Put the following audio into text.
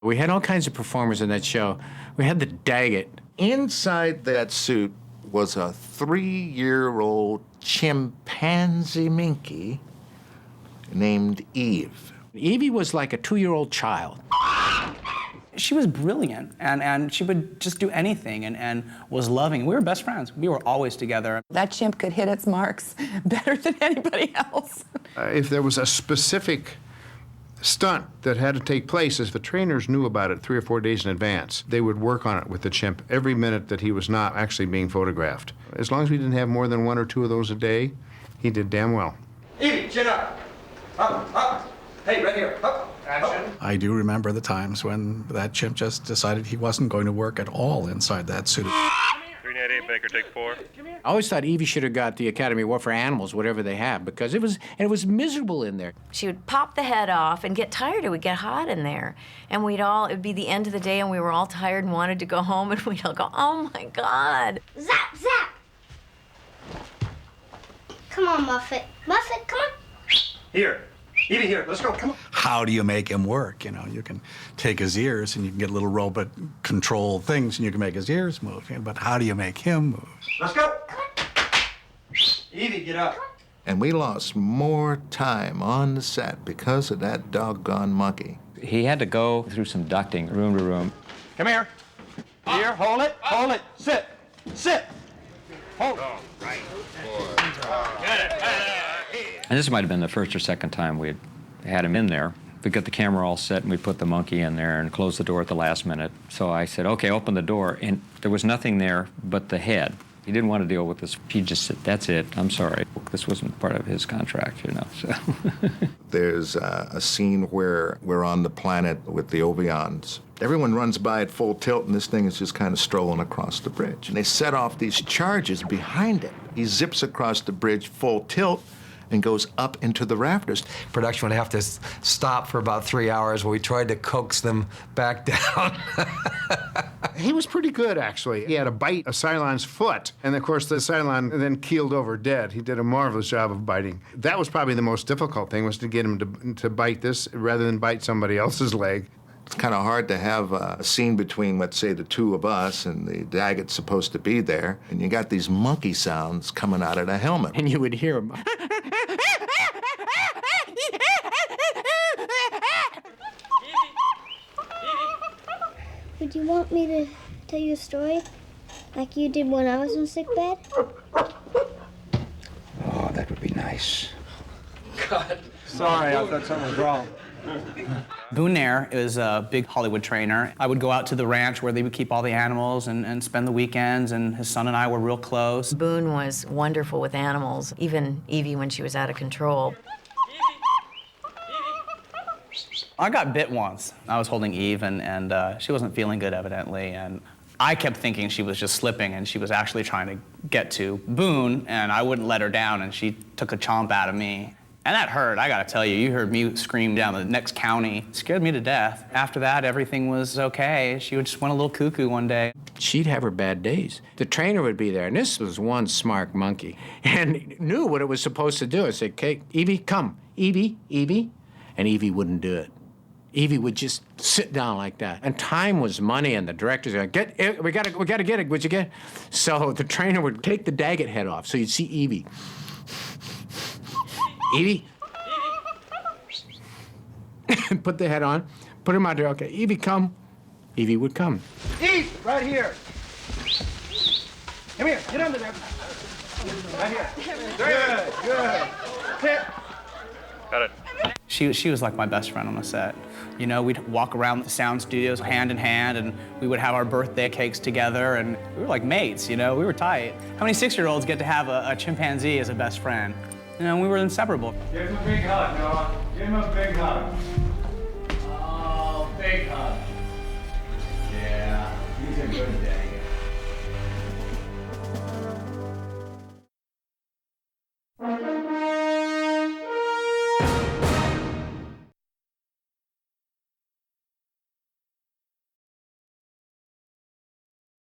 We had all kinds of performers in that show. We had the Daggit. Inside that suit was a 3-year-old chimpanzee minky named Eve. Evie was like a 2-year-old child. She was brilliant, and she would just do anything and was loving. We were best friends. We were always together. That chimp could hit its marks better than anybody else. If there was a specific stunt that had to take place, as the trainers knew about it 3 or 4 days in advance, they would work on it with the chimp every minute that he was not actually being photographed. As long as we didn't have more than 1 or 2 of those a day, he did damn well. Evie, chin up. Up. Hey, right here. Up. Action. I do remember the times when that chimp just decided he wasn't going to work at all inside that suit. 398 Baker, take 4. I always thought Evie should have got the Academy Award for Animals, whatever they have, because it was miserable in there. She would pop the head off and get tired. It would get hot in there. And it would be the end of the day and we were all tired and wanted to go home and we'd all go, oh my God. Zap, zap. Come on, Muffit. Muffit, come on. Here. Evie, here. Let's go. Come on. How do you make him work? You know, you can take his ears and you can get little robot control things and you can make his ears move. But how do you make him move? Let's go. Evie, get up. And we lost more time on the set because of that doggone monkey. He had to go through some ducting, room to room. Come here. Here, hold it. Hold it. Sit. Sit. Hold. Oh, right. And this might have been the first or second time we had him in there. We got the camera all set and we put the monkey in there and closed the door at the last minute. So I said, okay, open the door. And there was nothing there but the head. He didn't want to deal with this. He just said, that's it, I'm sorry. This wasn't part of his contract, you know, so. There's a scene where we're on the planet with the Ovions. Everyone runs by at full tilt, and this thing is just kind of strolling across the bridge. And they set off these charges behind it. He zips across the bridge full tilt and goes up into the rafters. Production would have to stop for about 3 hours while we tried to coax them back down. He was pretty good, actually. He had a bite of Cylon's foot, and of course the Cylon then keeled over dead. He did a marvelous job of biting. That was probably the most difficult thing, was to get him to bite this rather than bite somebody else's leg. It's kind of hard to have a scene between, let's say, the two of us and the Daggit's supposed to be there, and you got these monkey sounds coming out of the helmet. And you would hear him. Would you want me to tell you a story like you did when I was in sick bed? Oh, that would be nice. God. Sorry, I thought something was wrong. Boone is a big Hollywood trainer. I would go out to the ranch where they would keep all the animals and spend the weekends, and his son and I were real close. Boone was wonderful with animals, even Evie when she was out of control. I got bit once. I was holding Eve, and she wasn't feeling good, evidently, and I kept thinking she was just slipping, and she was actually trying to get to Boone, and I wouldn't let her down, and she took a chomp out of me. And that hurt, I gotta tell you. You heard me scream down the next county. It scared me to death. After that, everything was okay. She just went a little cuckoo one day. She'd have her bad days. The trainer would be there, and this was one smart monkey, and knew what it was supposed to do. I said, okay, Evie, come. Evie, Evie. And Evie wouldn't do it. Evie would just sit down like that. And time was money, and the directors were like, we gotta get it, would you get it? So the trainer would take the Daggit head off, so you'd see Evie. Evie. Put the head on, put him out there, okay, Evie, come. Evie would come. Eve, right here. Come here, get under there. Right here. Good. Hit. Got it. She was like my best friend on the set. You know, we'd walk around the sound studios hand in hand, and we would have our birthday cakes together, and we were like mates, you know, we were tight. How many 6-year-olds get to have a chimpanzee as a best friend? You know, we were inseparable. Give him a big hug, Noah. Give him a big hug. Oh, big hug. Yeah, he's a good